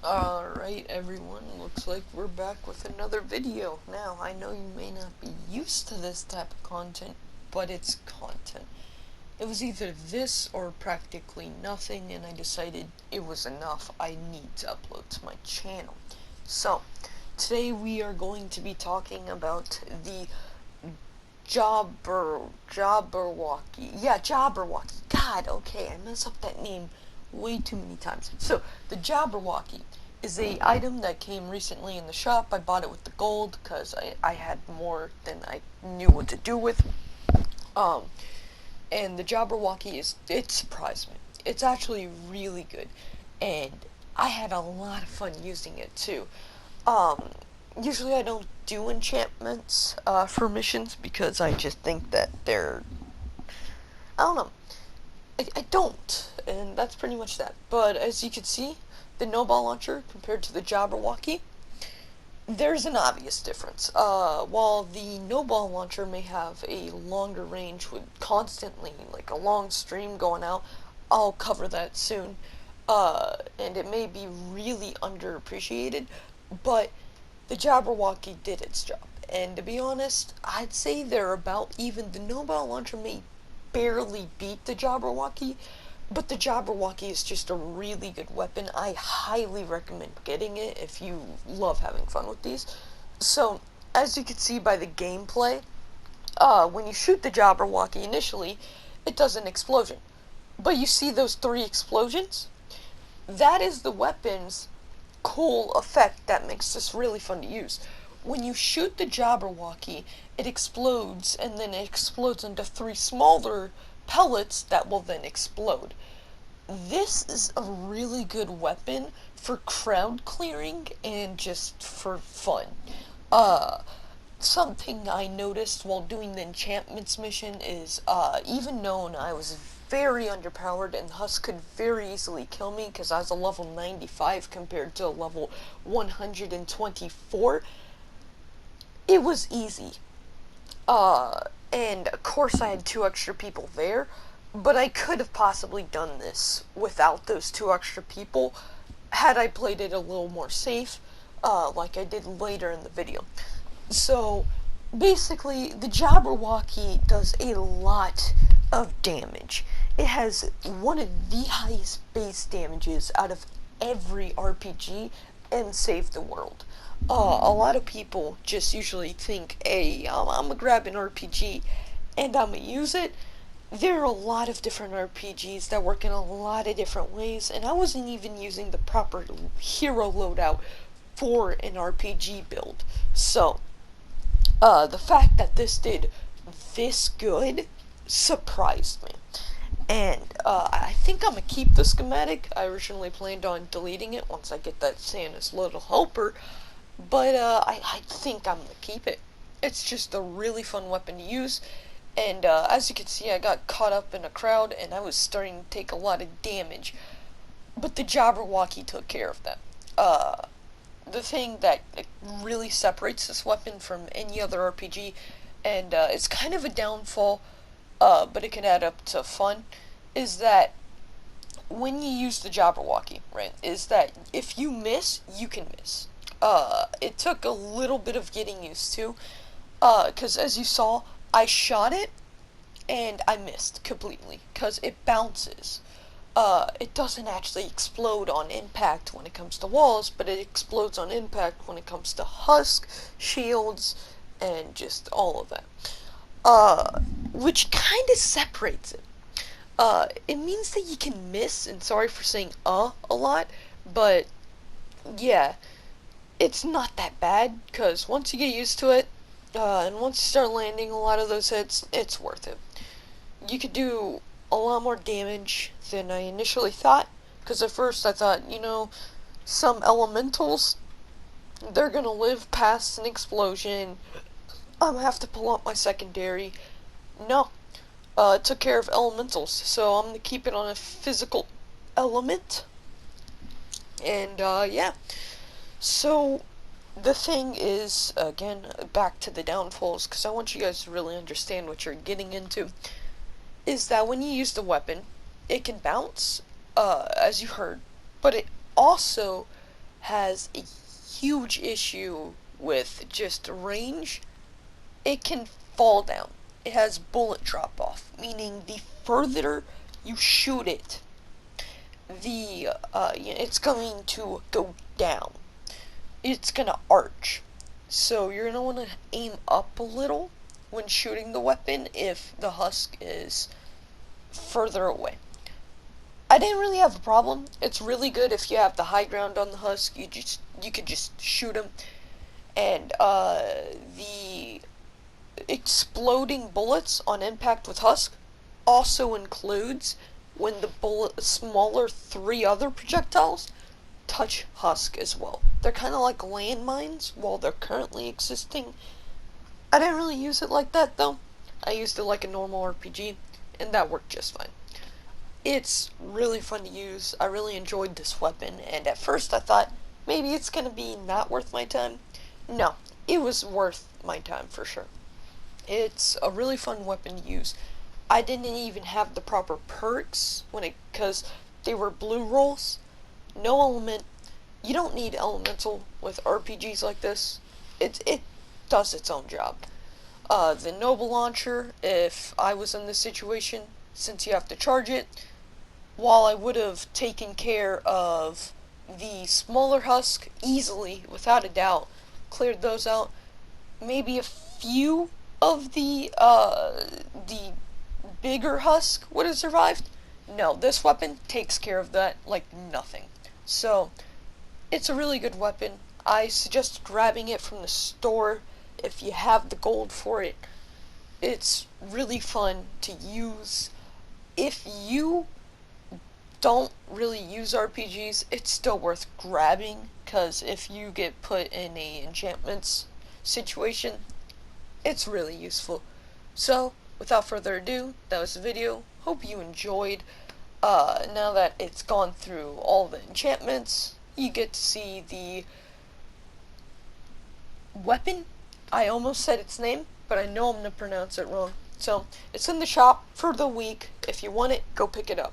Alright everyone, looks like we're back with another video. Now, I know you may not be used to this type of content, but it's content. It was either this or practically nothing, and I decided it was enough. I need to upload to my channel. So, today we are going to be talking about the Jabberwocky. Yeah, Jabberwocky. God, okay, I mess up that name way too many times. So, the Jabberwocky is a item that came recently in the shop. I bought it with the gold because I had more than I knew what to do with. And the Jabberwocky it surprised me. It's actually really good, and I had a lot of fun using it too. Um, Usually I don't do enchantments for missions because I just think that I don't know. I don't, and that's pretty much that. But as you can see, the no-ball launcher compared to the Jabberwocky, there's an obvious difference. While the no-ball launcher may have a longer range with constantly, like a long stream going out, I'll cover that soon. And it may be really underappreciated, but the Jabberwocky did its job. And to be honest, I'd say they're about even. The no-ball launcher may barely beat the Jabberwocky, but the Jabberwocky is just a really good weapon. I highly recommend getting it if you love having fun with these. So, as you can see by the gameplay, when you shoot the Jabberwocky initially, it does an explosion. But you see those 3 explosions? That is the weapon's cool effect that makes this really fun to use. When you shoot the Jabberwocky, it explodes, and then it explodes into 3 smaller pellets that will then explode. This is a really good weapon for crowd clearing and just for fun. Uh, Something I noticed while doing the enchantments mission is, even known I was very underpowered and Husk could very easily kill me because I was a level 95 compared to a level 124, it was easy. And of course I had 2 extra people there, but I could have possibly done this without those 2 extra people had I played it a little more safe, like I did later in the video. So, basically, the Jabberwocky does a lot of damage. It has one of the highest base damages out of every RPG and Save the World. A lot of people just usually think, hey, I'm gonna grab an RPG and I'm gonna use it. There are a lot of different RPGs that work in a lot of different ways, and I wasn't even using the proper hero loadout for an RPG build. So, the fact that this did this good surprised me. And I think I'm gonna keep the schematic. I originally planned on deleting it once I get that Santa's Little Helper, but I think I'm gonna keep it. It's just a really fun weapon to use, and as you can see, I got caught up in a crowd, and I was starting to take a lot of damage, but the Jabberwocky took care of that. The thing that really separates this weapon from any other RPG, and it's kind of a downfall, but it can add up to fun, is that when you use the Jabberwocky, right, is that if you miss, you can miss. It took a little bit of getting used to, because as you saw, I shot it, and I missed completely, because it bounces. It doesn't actually explode on impact when it comes to walls, but it explodes on impact when it comes to husk, shields, and just all of that. Which kind of separates it. It means that you can miss, and sorry for saying a lot, but yeah, it's not that bad, because once you get used to it, and once you start landing a lot of those hits, it's worth it. You could do a lot more damage than I initially thought, because at first I thought, some elementals, they're gonna live past an explosion, I'm gonna have to pull out my secondary. No, it took care of elementals, so I'm gonna keep it on a physical element, and yeah. So, the thing is, again, back to the downfalls, because I want you guys to really understand what you're getting into, is that when you use the weapon, it can bounce, as you heard, but it also has a huge issue with just range. It can fall down. It has bullet drop off, meaning the further you shoot it, it's going to go down. It's gonna arch. So you're gonna want to aim up a little when shooting the weapon if the husk is further away. I didn't really have a problem. It's really good if you have the high ground on the husk. You could just shoot him, and the exploding bullets on impact with husk also includes when the smaller 3 other projectiles touch husk as well. They're kind of like landmines while they're currently existing. I didn't really use it like that though. I used it like a normal RPG, and that worked just fine. It's really fun to use. I really enjoyed this weapon, and at first I thought maybe it's gonna be not worth my time. No, it was worth my time for sure. It's a really fun weapon to use. I didn't even have the proper perks because they were blue rolls. No element. You don't need elemental with RPGs like this. It does its own job. The Noble Launcher, if I was in this situation, since you have to charge it, while I would have taken care of the smaller husk easily, without a doubt, cleared those out, maybe a few of the bigger husk would have survived. No, this weapon takes care of that like nothing. So, it's a really good weapon. I suggest grabbing it from the store if you have the gold for it. It's really fun to use. If you don't really use RPGs, it's still worth grabbing, because if you get put in a enchantments situation, it's really useful. So, without further ado, that was the video. Hope you enjoyed. Now that it's gone through all the enchantments, you get to see the weapon. I almost said its name, but I know I'm going to pronounce it wrong. So, it's in the shop for the week. If you want it, go pick it up.